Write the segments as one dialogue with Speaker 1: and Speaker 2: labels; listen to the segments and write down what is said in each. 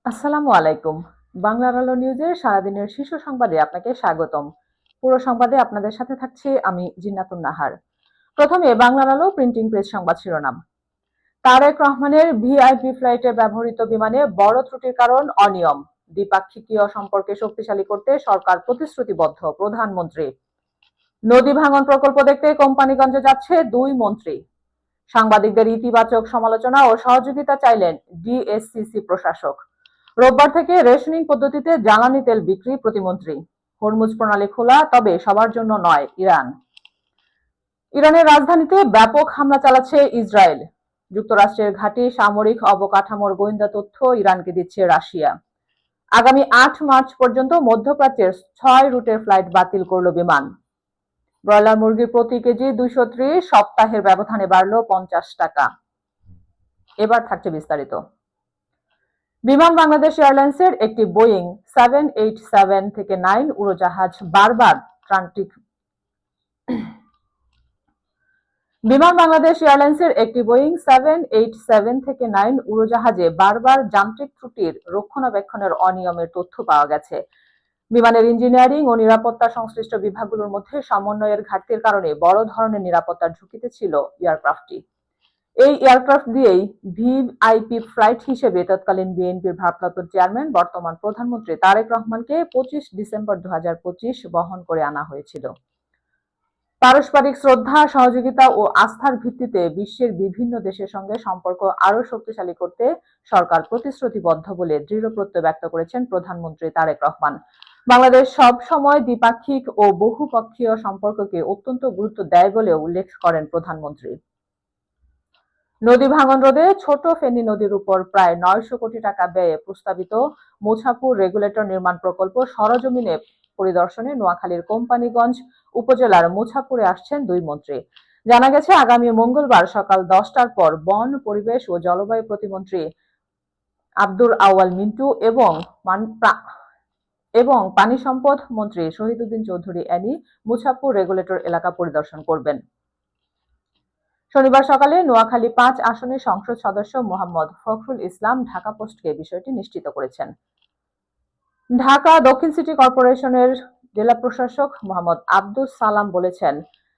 Speaker 1: আসসালামু আলাইকুম। বাংলার আলো নিউজের সারাদিনের শীর্ষ সংবাদে আপনাকে স্বাগতম। পুরো সংবাদে আপনাদের সাথে থাকছি আমি জিন্নাতুন নাহার। প্রথমে বাংলার আলো প্রিন্টিং প্রেস সংবাদ শিরোনাম। তারেক রহমানের ভিআইপি ফ্লাইটে ব্যবহৃত বিমানে বড় ত্রুটির কারণ অনিয়ম। দ্বিপাক্ষিকীয় সম্পর্কে শক্তিশালী করতে সরকার প্রতিশ্রুতিবদ্ধ প্রধানমন্ত্রী। নদী ভাঙন প্রকল্প দেখতে কোম্পানিগঞ্জে যাচ্ছে দুই মন্ত্রী। সাংবাদিকদের ইতিবাচক সমালোচনা ও সহযোগিতা চাইলেন ডিএসসিসি প্রশাসক। রোববার থেকে রেশনিং পদ্ধতিতে জ্বালানি তেল বিক্রি প্রতিমন্ত্রী। হরমুজ প্রণালী খোলা, তবে সবার জন্য নয় ইরান। ইরানের রাজধানীতে ব্যাপক হামলা চালাচ্ছে ইসরায়েল। যুক্তরাষ্ট্রের ঘাঁটি সামরিক অবকাঠামোর গোয়েন্দা তথ্য ইরানকে দিচ্ছে রাশিয়া। আগামী ৮ মার্চ পর্যন্ত মধ্যপ্রাচ্যের ৬ রুটের ফ্লাইট বাতিল করল বিমান। ব্রয়লার মুরগির প্রতি কেজি ২৩০, সপ্তাহের ব্যবধানে বাড়ল ৫০ টাকা। এবার থাকছে বিস্তারিত। বিমান বাংলাদেশ এয়ারলাইন্সের একটি বোয়িং 787-9 উড়োজাহাজ বারবার যান্ত্রিক ত্রুটির রক্ষণাবেক্ষণের অনিয়মের তথ্য পাওয়া গেছে। বিমানের ইঞ্জিনিয়ারিং ও নিরাপত্তা সংশ্লিষ্ট বিভাগগুলোর মধ্যে সমন্বয়ের ঘাটতির কারণে বড় ধরনের নিরাপত্তার ঝুঁকিতে ছিল এয়ারক্রাফটটি। এই এয়ারক্রাফট দিয়েই ভিআইপি ফ্লাইট হিসেবে তৎকালীন বিএনপির ভারপ্রাপ্ত চেয়ারম্যান বর্তমান প্রধানমন্ত্রী তারেক রহমানকে ২৫ ডিসেম্বর ২০২৫ বহন করে আনা হয়েছিল। পারস্পরিক শ্রদ্ধা, সহযোগিতা ও আস্থার ভিত্তিতে বিশ্বের বিভিন্ন দেশের সঙ্গে সম্পর্ক আরও শক্তিশালী করতে সরকার প্রতিশ্রুতিবদ্ধ বলে দৃঢ় প্রত্যয় ব্যক্ত করেছেন প্রধানমন্ত্রী তারেক রহমান। বাংলাদেশ সব সময় দ্বিপাক্ষিক ও বহুপক্ষীয় সম্পর্ককে অত্যন্ত গুরুত্ব দেয় বলেও উল্লেখ করেন প্রধানমন্ত্রী। নদী ভাঙন রোধে ছোট ফেনী নদীর উপর প্রায় ৯০০ কোটি টাকা ব্যয়ে প্রস্তাবিত মুছাপুর রেগুলেটর নির্মাণ প্রকল্প সরেজমিনে পরিদর্শনে নোয়াখালীর কোম্পানিগঞ্জ উপজেলার মুছাপুরে আসছেন দুই মন্ত্রী। জানা গেছে, আগামী মঙ্গলবার সকাল ১০টার পর বন, পরিবেশ ও জলবায়ু প্রতিমন্ত্রী আব্দুল আউয়াল মিন্টু এবং পানি সম্পদ মন্ত্রী শহীদুদ্দীন চৌধুরী অ্যানি মুছাপুর রেগুলেটর এলাকা পরিদর্শন করবেন। শনিবার সকালে নোয়াখালী ৫ আসনের সংসদ সদস্য মোহাম্মদ ফখরুল ইসলাম ঢাকা পোস্টকে বিষয়টি নিশ্চিত করেছেন। ঢাকা দক্ষিণ সিটি কর্পোরেশনের জেলা প্রশাসক মোহাম্মদ আব্দুস সালাম বলেছেন,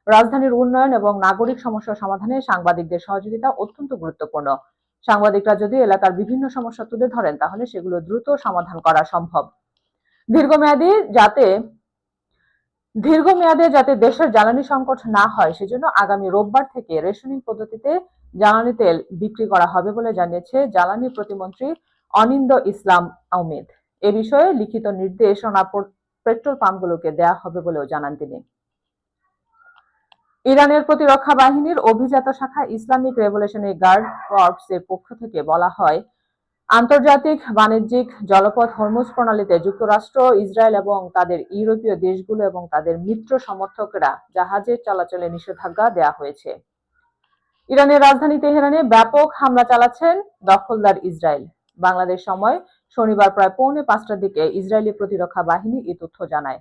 Speaker 1: রাজধানীর উন্নয়ন এবং নাগরিক সমস্যা সমাধানে সাংবাদিকদের সহযোগিতা অত্যন্ত গুরুত্বপূর্ণ। সাংবাদিকরা যদি এলাকার বিভিন্ন সমস্যা তুলে ধরেন, তাহলে সেগুলো দ্রুত সমাধান করা সম্ভব। দীর্ঘমেয়াদে যাতে দেশের জ্বালানি সংকট না হয়, সেজন্য আগামী রোববার থেকে রেশনিং পদ্ধতিতে জ্বালানি তেল বিক্রি করা হবে বলে জানিয়েছে জ্বালানি প্রতিমন্ত্রী অনিন্দ ইসলাম আহমেদ। এ বিষয়ে লিখিত নির্দেশনা পেট্রোল পাম্পগুলোকে দেয়া হবে বলেও জানান তিনি। ইরানের প্রতিরক্ষা বাহিনীর অভিজাত শাখা ইসলামিক রেভলিউশনারি গার্ড কর্পস এর পক্ষ থেকে বলা হয়, আন্তর্জাতিক বাণিজ্যিক জলপথ হরমুজ প্রণালীতে যুক্তরাষ্ট্র, ইসরায়েল এবং তাদের ইউরোপীয় দেশগুলো এবং তাদের মিত্র সমর্থকরা জাহাজের চলাচলে নিষেধাজ্ঞা দেয়া হয়েছে। ইরানের রাজধানী তেহরানে ব্যাপক হামলা চালাচ্ছেন দখলদার ইসরায়েল। বাংলাদেশ সময় শনিবার প্রায় ৪:৫টার দিকে ইসরায়েলি প্রতিরক্ষা বাহিনী এই তথ্য জানায়।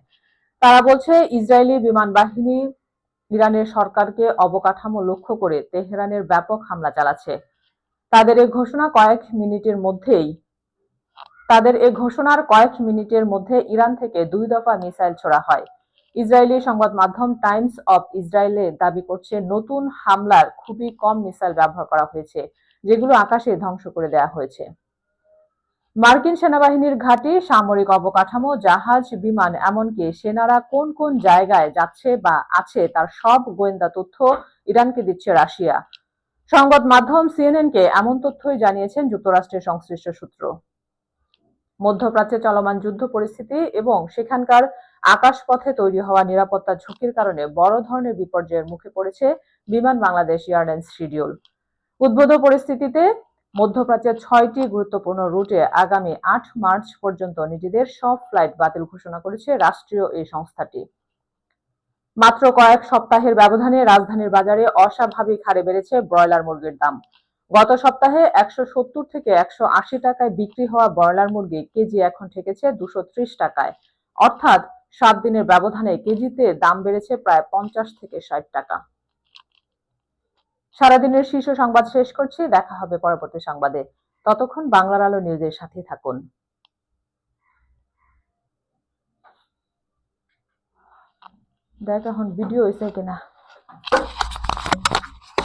Speaker 1: তারা বলছে, ইসরায়েলি বিমান বাহিনী ইরানের সরকারকে অবকাঠামো লক্ষ্য করে তেহরানের ব্যাপক হামলা চালাচ্ছে। তাদের এই ঘোষণার কয়েক মিনিটের মধ্যে ইরান থেকে ২ দফা মিসাইল ছোড়া হয়। ইসরায়েলি সংবাদ মাধ্যম টাইমস অব ইসরায়েলে দাবি করছে, নতুন হামলার খুবই কম মিসাইল ব্যবহার করা হয়েছে, যেগুলো আকাশে ধ্বংস করে দেয়া হয়েছে। মার্কিন সেনাবাহিনীর ঘাঁটি, সামরিক অবকাঠামো, জাহাজ, বিমান, এমনকি সেনারা কোন কোন জায়গায় যাচ্ছে বা আছে তার সব গোয়েন্দা তথ্য ইরানকে দিচ্ছে রাশিয়া। সংবাদ মাধ্যম সিএনএনকে এমন তথ্যই জানিয়েছেন যুক্তরাষ্ট্রের সংশ্লিষ্ট সূত্র। মধ্যপ্রাচ্যে চলমান যুদ্ধ পরিস্থিতি এবং সেখানকার আকাশপথে তৈরি হওয়া নিরাপত্তা ঝুঁকির কারণে বড় ধরনের বিপর্যয়ের মুখে পড়েছে বিমান বাংলাদেশ এয়ারলাইন্স শিডিউল। উদ্ভূত পরিস্থিতিতে মধ্যপ্রাচ্যের ৬টি গুরুত্বপূর্ণ রুটে আগামী ৮ মার্চ পর্যন্ত নিজেদের সব ফ্লাইট বাতিল ঘোষণা করেছে রাষ্ট্রীয় এই সংস্থাটি। মাত্র কয়েক সপ্তাহের ব্যবধানে রাজধানীর বাজারে অস্বাভাবিক হারে বেড়েছে ব্রয়লার মুরগির দাম। গত সপ্তাহে ১৭০ থেকে ১৮০ টাকায় বিক্রি হওয়া ব্রয়লার মুরগি কেজি এখন ঠেকেছে ২৩০ টাকায়। অর্থাৎ ৭ দিনের ব্যবধানে কেজিতে দাম বেড়েছে প্রায় ৫০ থেকে ৬০ টাকা। সারাদিনের শীর্ষ সংবাদ শেষ করছি। দেখা হবে পরবর্তী সংবাদে। ততক্ষণ বাংলার আলো নিউজের সাথে থাকুন। দেখ এখন ভিডিও হয়েছে কিনা।